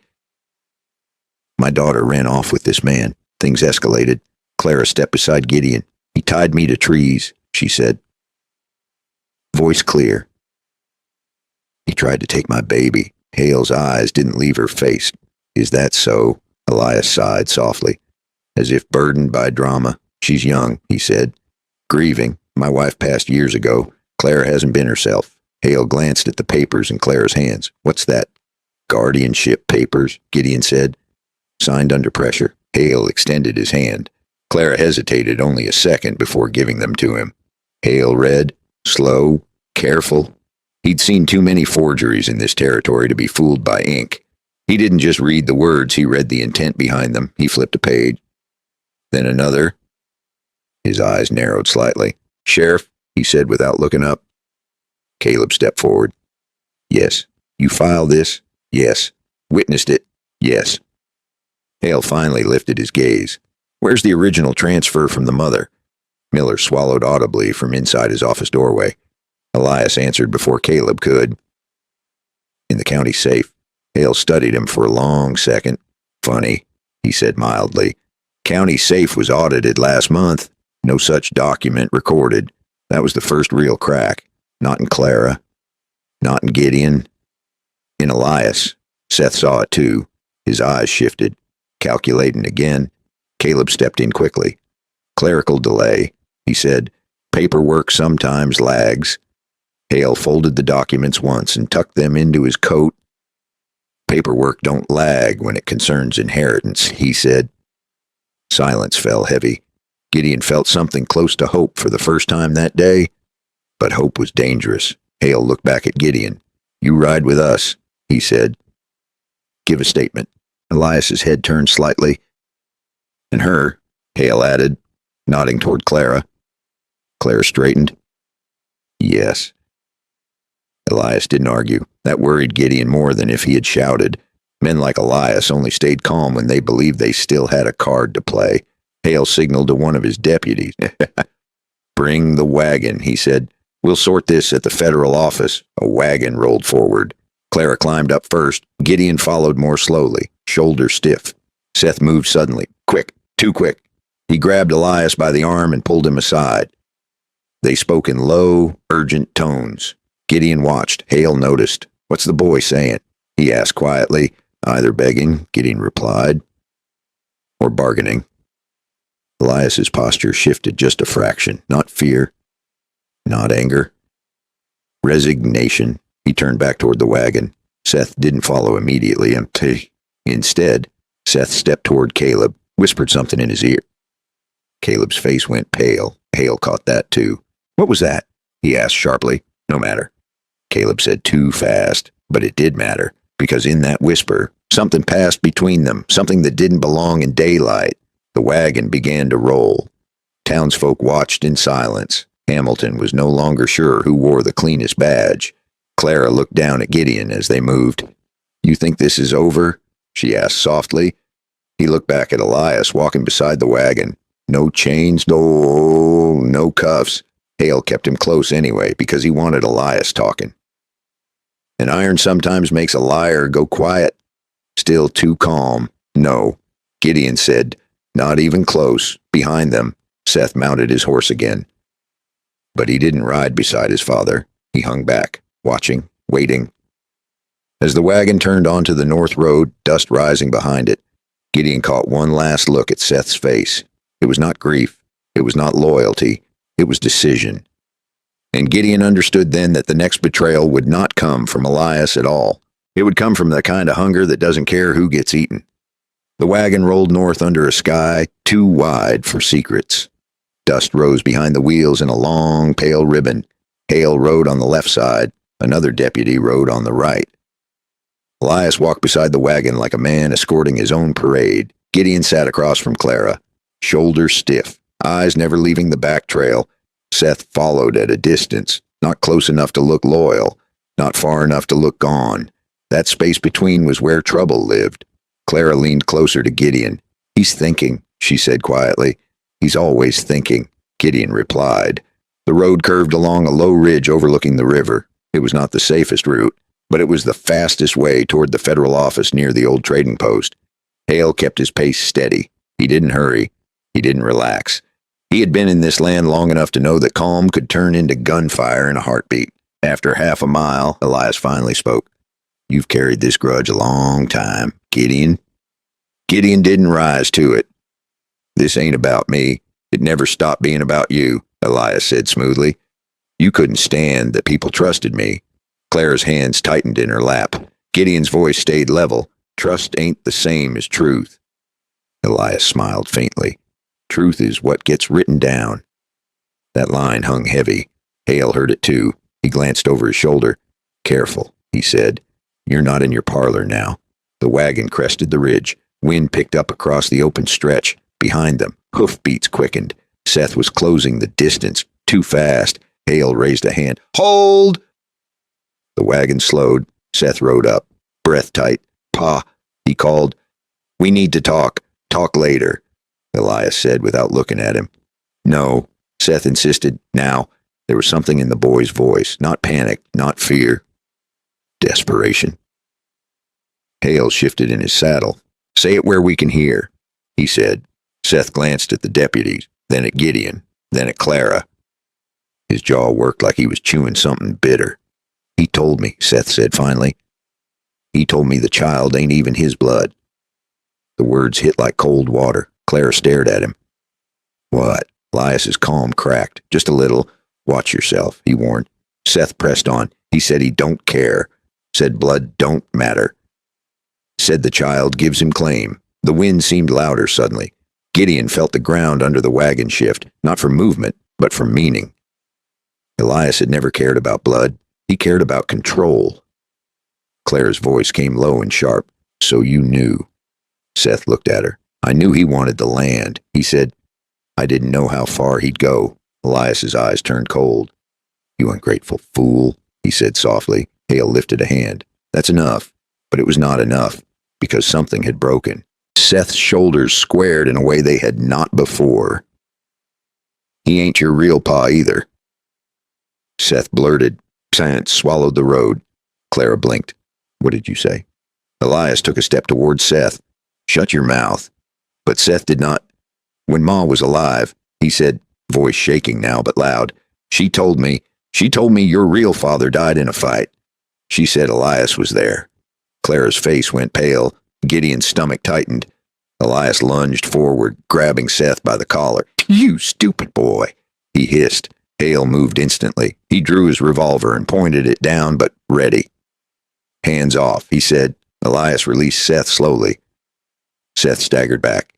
My daughter ran off with this man. Things escalated. Clara stepped beside Gideon. He tied me to trees, she said. Voice clear. He tried to take my baby. Hale's eyes didn't leave her face. Is that so? Elias sighed softly, as if burdened by drama. She's young, he said. Grieving. My wife passed years ago. Clara hasn't been herself. Hale glanced at the papers in Clara's hands. What's that? Guardianship papers, Gideon said. Signed under pressure. Hale extended his hand. Clara hesitated only a second before giving them to him. Hale read, slow, careful. He'd seen too many forgeries in this territory to be fooled by ink. He didn't just read the words, he read the intent behind them. He flipped a page. Then another. His eyes narrowed slightly. Sheriff, he said without looking up. Caleb stepped forward. Yes. You filed this? Yes. Witnessed it? Yes. Hale finally lifted his gaze. Where's the original transfer from the mother? Miller swallowed audibly from inside his office doorway. Elias answered before Caleb could. In the county safe. Hale studied him for a long second. Funny, he said mildly. County safe was audited last month. No such document recorded. That was the first real crack. Not in Clara. Not in Gideon. In Elias. Seth saw it too. His eyes shifted. Calculating again. Caleb stepped in quickly. Clerical delay, he said. Paperwork sometimes lags. Hale folded the documents once and tucked them into his coat. Paperwork don't lag when it concerns inheritance, he said. Silence fell heavy. Gideon felt something close to hope for the first time that day, but hope was dangerous. Hale looked back at Gideon. You ride with us, he said. Give a statement. Elias's head turned slightly. And her, Hale added, nodding toward Clara. Clara straightened. Yes. Elias didn't argue. That worried Gideon more than if he had shouted. Men like Elias only stayed calm when they believed they still had a card to play. Hale signaled to one of his deputies. Bring the wagon, he said. We'll sort this at the federal office. A wagon rolled forward. Clara climbed up first. Gideon followed more slowly, shoulders stiff. Seth moved suddenly. Quick, too quick. He grabbed Elias by the arm and pulled him aside. They spoke in low, urgent tones. Gideon watched. Hale noticed. What's the boy saying? He asked quietly. Either begging, Gideon replied, or bargaining. Elias's posture shifted just a fraction. Not fear, not anger. Resignation. He turned back toward the wagon. Seth didn't follow immediately. Instead, Seth stepped toward Caleb, whispered something in his ear. Caleb's face went pale. Hale caught that too. What was that? He asked sharply. No matter. Caleb said too fast, but it did matter, because in that whisper, something passed between them, something that didn't belong in daylight. The wagon began to roll. Townsfolk watched in silence. Hamilton was no longer sure who wore the cleanest badge. Clara looked down at Gideon as they moved. You think this is over? She asked softly. He looked back at Elias walking beside the wagon. No chains, no cuffs. Hale kept him close anyway because he wanted Elias talking. An iron sometimes makes a liar go quiet. Still too calm. No. Gideon said, Not even close. Behind them, Seth mounted his horse again. But he didn't ride beside his father. He hung back, watching, waiting. As the wagon turned onto the north road, dust rising behind it, Gideon caught one last look at Seth's face. It was not grief. It was not loyalty. It was decision. And Gideon understood then that the next betrayal would not come from Elias at all. It would come from the kind of hunger that doesn't care who gets eaten. The wagon rolled north under a sky too wide for secrets. Dust rose behind the wheels in a long, pale ribbon. Hale rode on the left side. Another deputy rode on the right. Elias walked beside the wagon like a man escorting his own parade. Gideon sat across from Clara, shoulders stiff, eyes never leaving the back trail. Seth followed at a distance, not close enough to look loyal, not far enough to look gone. That space between was where trouble lived. Clara leaned closer to Gideon. "He's thinking," she said quietly. "He's always thinking," Gideon replied. The road curved along a low ridge overlooking the river. It was not the safest route, but it was the fastest way toward the federal office near the old trading post. Hale kept his pace steady. He didn't hurry. He didn't relax. He had been in this land long enough to know that calm could turn into gunfire in a heartbeat. After half a mile, Elias finally spoke. "You've carried this grudge a long time, Gideon." Gideon didn't rise to it. "This ain't about me. It never stopped being about you," Elias said smoothly. "You couldn't stand that people trusted me." Clara's hands tightened in her lap. Gideon's voice stayed level. "Trust ain't the same as truth." Elias smiled faintly. "Truth is what gets written down." That line hung heavy. Hale heard it too. He glanced over his shoulder. "Careful," he said. "You're not in your parlor now." The wagon crested the ridge. Wind picked up across the open stretch. Behind them, hoofbeats quickened. Seth was closing the distance. Too fast. Hale raised a hand. "Hold!" The wagon slowed. Seth rode up, breath tight. "Pa," he called. "We need to talk. Talk later," Elias said without looking at him. "No," Seth insisted. Now, there was something in the boy's voice. Not panic, not fear. Desperation. Hale shifted in his saddle. "Say it where we can hear," he said. Seth glanced at the deputies, then at Gideon, then at Clara. His jaw worked like he was chewing something bitter. "He told me," Seth said finally. "He told me the child ain't even his blood." The words hit like cold water. Clara stared at him. "What?" Elias's calm cracked. "Just a little. Watch yourself," he warned. Seth pressed on. He said he don't care. Said blood don't matter. Said the child gives him claim. The wind seemed louder suddenly. Gideon felt the ground under the wagon shift, not for movement, but for meaning. Elias had never cared about blood. He cared about control. Clara's voice came low and sharp. "So you knew." Seth looked at her. "I knew he wanted the land," he said. "I didn't know how far he'd go." Elias's eyes turned cold. "You ungrateful fool," he said softly. Hale lifted a hand. "That's enough." But it was not enough, because something had broken. Seth's shoulders squared in a way they had not before. "He ain't your real pa either." Seth blurted. Silence swallowed the road. Clara blinked. "What did you say?" Elias took a step toward Seth. "Shut your mouth." But Seth did not. "When Ma was alive," he said, voice shaking now but loud, She told me your real father died in a fight. She said Elias was there." Clara's face went pale. Gideon's stomach tightened. Elias lunged forward, grabbing Seth by the collar. "You stupid boy," he hissed. Hale moved instantly. He drew his revolver and pointed it down, but ready. "Hands off," he said. Elias released Seth slowly. Seth staggered back.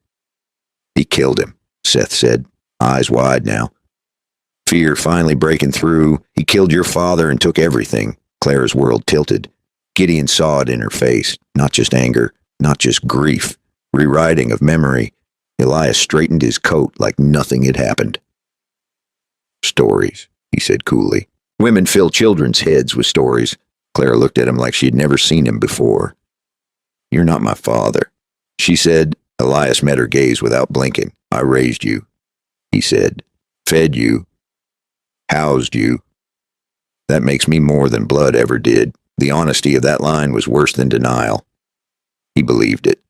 "He killed him," Seth said, eyes wide now. Fear finally breaking through. "He killed your father and took everything." Clara's world tilted. Gideon saw it in her face. Not just anger, not just grief. Rewriting of memory. Elias straightened his coat like nothing had happened. "Stories," he said coolly. "Women fill children's heads with stories." Clara looked at him like she had never seen him before. "You're not my father," she said. Elias met her gaze without blinking. "I raised you," he said. "Fed you. Housed you. That makes me more than blood ever did." The honesty of that line was worse than denial. He believed it.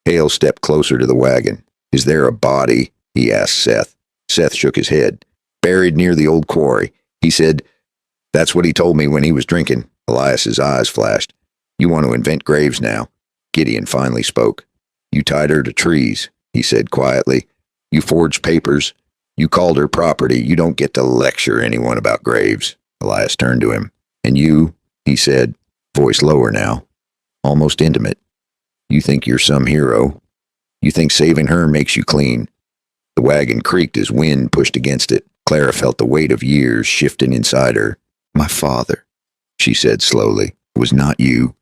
Hale stepped closer to the wagon. Is there a body? He asked Seth. Seth shook his head. Buried near the old quarry. He said, that's what he told me when he was drinking. Elias's eyes flashed. You want to invent graves now? Gideon finally spoke. You tied her to trees, he said quietly. You forged papers. You called her property. You don't get to lecture anyone about graves. Elias turned to him. And you, he said, voice lower now, almost intimate. You think you're some hero. You think saving her makes you clean. The wagon creaked as wind pushed against it. Clara felt the weight of years shifting inside her. My father, she said slowly, was not you.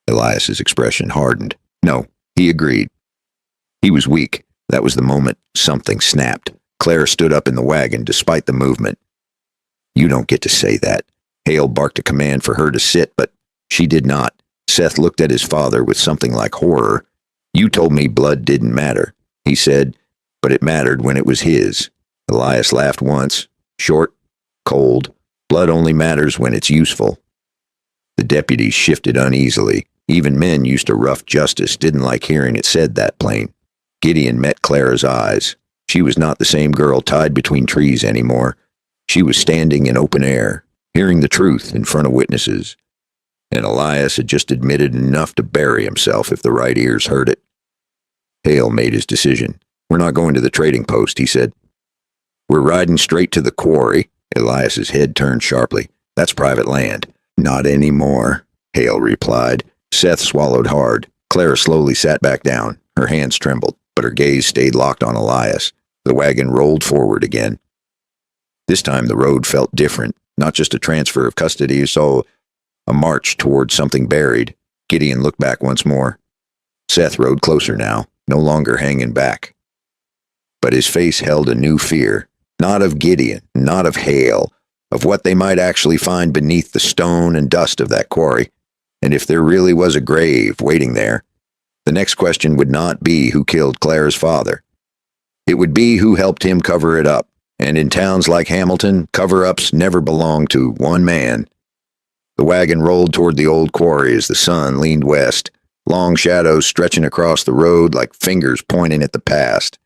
Elias's expression hardened. No, he agreed. He was weak. That was the moment something snapped. Clara stood up in the wagon despite the movement. You don't get to say that. Hale barked a command for her to sit, but she did not. Seth looked at his father with something like horror. You told me blood didn't matter, he said, but it mattered when it was his. Elias laughed once, short, cold. Blood only matters when it's useful. The deputies shifted uneasily. Even men used to rough justice didn't like hearing it said that plain. Gideon met Clara's eyes. She was not the same girl tied between trees anymore. She was standing in open air, hearing the truth in front of witnesses. And Elias had just admitted enough to bury himself if the right ears heard it. Hale made his decision. We're not going to the trading post, he said. We're riding straight to the quarry. Elias's head turned sharply. That's private land. Not anymore, Hale replied. Seth swallowed hard. Clara slowly sat back down. Her hands trembled, but her gaze stayed locked on Elias. The wagon rolled forward again. This time the road felt different, not just a transfer of custody, so a march toward something buried. Gideon looked back once more. Seth rode closer now, no longer hanging back. But his face held a new fear, not of Gideon, not of Hale, of what they might actually find beneath the stone and dust of that quarry. And if there really was a grave waiting there, the next question would not be who killed Clara's father. It would be who helped him cover it up. And in towns like Hamilton, cover-ups never belong to one man. The wagon rolled toward the old quarry as the sun leaned west, long shadows stretching across the road like fingers pointing at the past.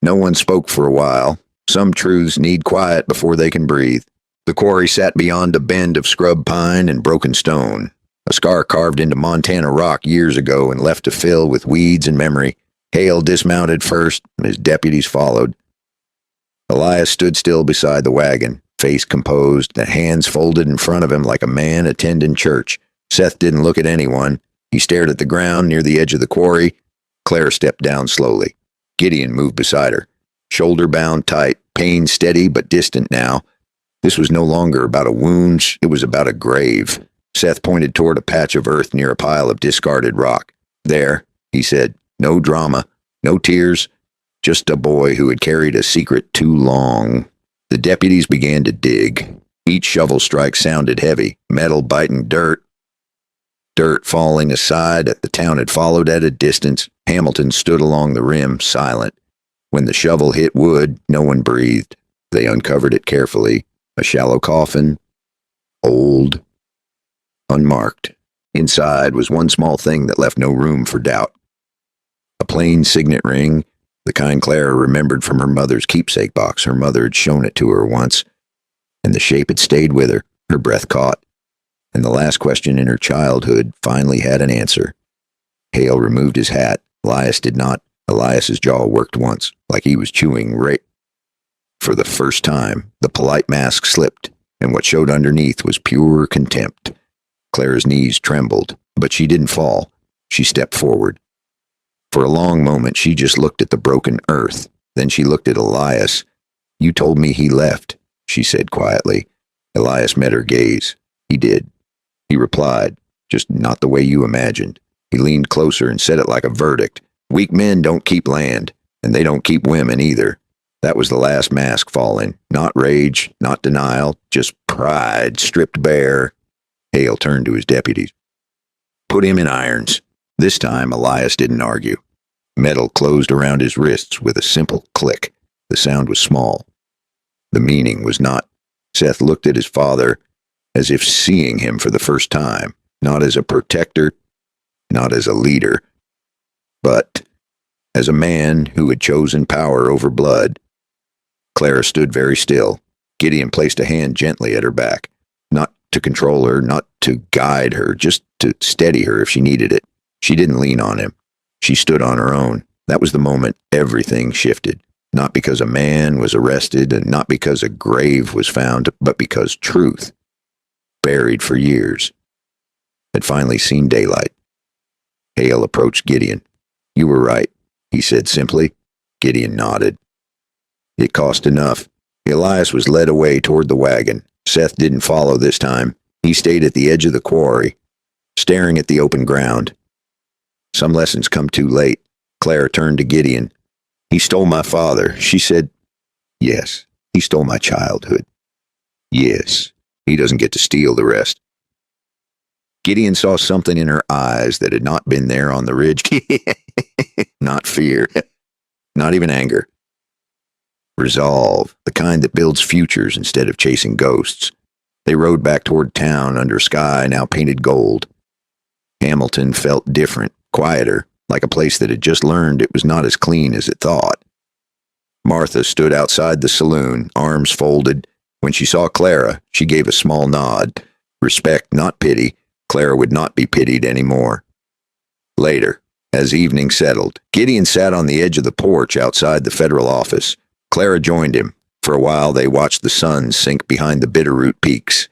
No one spoke for a while. Some truths need quiet before they can breathe. The quarry sat beyond a bend of scrub pine and broken stone, a scar carved into Montana rock years ago and left to fill with weeds and memory. Hale dismounted first, his deputies followed. Elias stood still beside the wagon, face composed, the hands folded in front of him like a man attending church. Seth didn't look at anyone. He stared at the ground near the edge of the quarry. Clara stepped down slowly. Gideon moved beside her, shoulder bound tight, pain steady but distant now. This was no longer about a wound, it was about a grave. Seth pointed toward a patch of earth near a pile of discarded rock. There, he said, no drama, no tears, just a boy who had carried a secret too long. The deputies began to dig. Each shovel strike sounded heavy, metal biting dirt, dirt falling aside. The town had followed at a distance. Hamilton stood along the rim, silent. When the shovel hit wood, no one breathed. They uncovered it carefully. A shallow coffin, old, unmarked. Inside was one small thing that left no room for doubt. A plain signet ring, the kind Clara remembered from her mother's keepsake box. Her mother had shown it to her once, and the shape had stayed with her, her breath caught. And the last question in her childhood finally had an answer. Hale removed his hat. Elias did not. Elias's jaw worked once, like he was chewing For the first time, the polite mask slipped, and what showed underneath was pure contempt. Clara's knees trembled, but she didn't fall. She stepped forward. For a long moment, she just looked at the broken earth. Then she looked at Elias. You told me he left, she said quietly. Elias met her gaze. He did. He replied, just not the way you imagined. He leaned closer and said it like a verdict. Weak men don't keep land, and they don't keep women either. That was the last mask falling. Not rage, not denial, just pride stripped bare. Hale turned to his deputies. Put him in irons. This time, Elias didn't argue. Metal closed around his wrists with a simple click. The sound was small. The meaning was not. Seth looked at his father as if seeing him for the first time, not as a protector, not as a leader, but as a man who had chosen power over blood. Clara stood very still. Gideon placed a hand gently at her back, not to control her, not to guide her, just to steady her if she needed it. She didn't lean on him. She stood on her own. That was the moment everything shifted. Not because a man was arrested and not because a grave was found, but because truth, buried for years, had finally seen daylight. Hale approached Gideon. "You were right," he said simply. Gideon nodded. It cost enough. Elias was led away toward the wagon. Seth didn't follow this time. He stayed at the edge of the quarry, staring at the open ground. Some lessons come too late. Clara turned to Gideon. "He stole my father." She said, "Yes, he stole my childhood. Yes, he doesn't get to steal the rest." Gideon saw something in her eyes that had not been there on the ridge. Not fear, not even anger. Resolve, the kind that builds futures instead of chasing ghosts. They rode back toward town under sky now painted gold. Hamilton felt different, quieter, like a place that had just learned it was not as clean as it thought. Martha stood outside the saloon, arms folded. When she saw Clara, she gave a small nod. Respect, not pity. Clara would not be pitied anymore. Later, as evening settled, Gideon sat on the edge of the porch outside the federal office. Clara joined him. For a while, they watched the sun sink behind the Bitterroot peaks.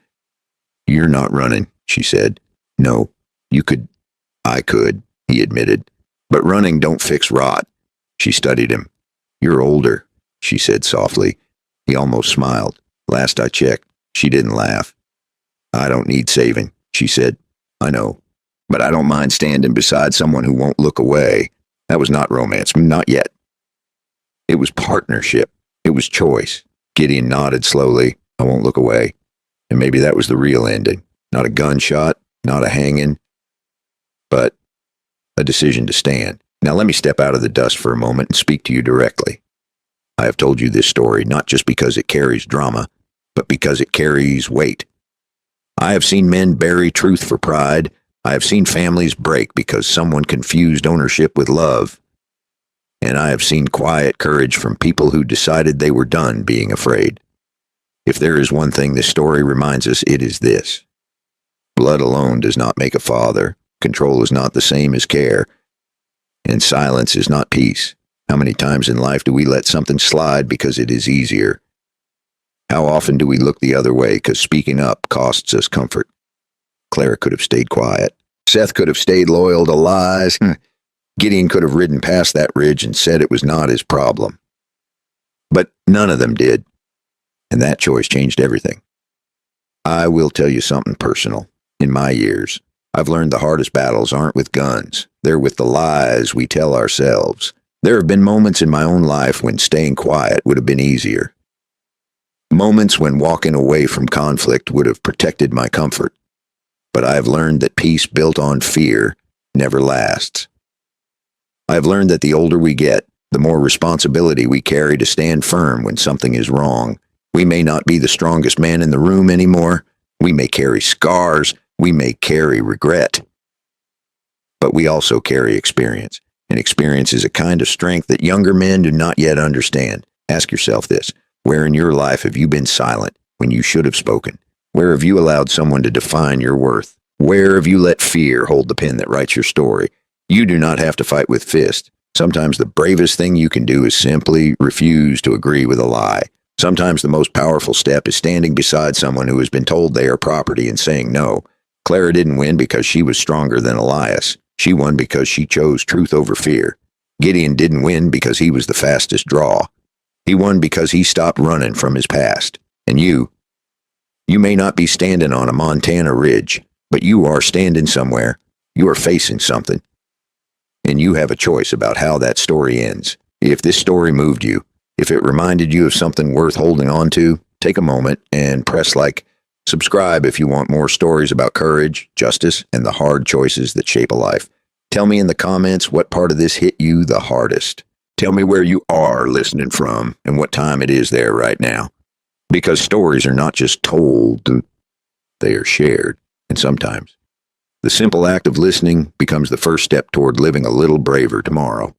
"You're not running," she said. "No, you could." "I could," he admitted. "But running don't fix rot." She studied him. "You're older," she said softly. He almost smiled. "Last I checked." She didn't laugh. "I don't need saving," she said. "I know. But I don't mind standing beside someone who won't look away." That was not romance. Not yet. It was partnership. It was choice. Gideon nodded slowly. "I won't look away." And maybe that was the real ending. Not a gunshot, not a hanging, but a decision to stand. Now let me step out of the dust for a moment and speak to you directly. I have told you this story not just because it carries drama, but because it carries weight. I have seen men bury truth for pride. I have seen families break because someone confused ownership with love. And I have seen quiet courage from people who decided they were done being afraid. If there is one thing this story reminds us, it is this. Blood alone does not make a father. Control is not the same as care. And silence is not peace. How many times in life do we let something slide because it is easier? How often do we look the other way because speaking up costs us comfort? Clara could have stayed quiet. Seth could have stayed loyal to lies. Gideon could have ridden past that ridge and said it was not his problem. But none of them did. And that choice changed everything. I will tell you something personal. In my years, I've learned the hardest battles aren't with guns. They're with the lies we tell ourselves. There have been moments in my own life when staying quiet would have been easier. Moments when walking away from conflict would have protected my comfort. But I have learned that peace built on fear never lasts. I have learned that the older we get, the more responsibility we carry to stand firm when something is wrong. We may not be the strongest man in the room anymore. We may carry scars. We may carry regret. But we also carry experience. And experience is a kind of strength that younger men do not yet understand. Ask yourself this. Where in your life have you been silent when you should have spoken? Where have you allowed someone to define your worth? Where have you let fear hold the pen that writes your story? You do not have to fight with fists. Sometimes the bravest thing you can do is simply refuse to agree with a lie. Sometimes the most powerful step is standing beside someone who has been told they are property and saying no. Clara didn't win because she was stronger than Elias. She won because she chose truth over fear. Gideon didn't win because he was the fastest draw. He won because he stopped running from his past. And you may not be standing on a Montana ridge, but you are standing somewhere. You are facing something. And you have a choice about how that story ends. If this story moved you, if it reminded you of something worth holding on to, take a moment and press like. Subscribe if you want more stories about courage, justice, and the hard choices that shape a life. Tell me in the comments what part of this hit you the hardest. Tell me where you are listening from and what time it is there right now. Because stories are not just told, they are shared. And sometimes the simple act of listening becomes the first step toward living a little braver tomorrow.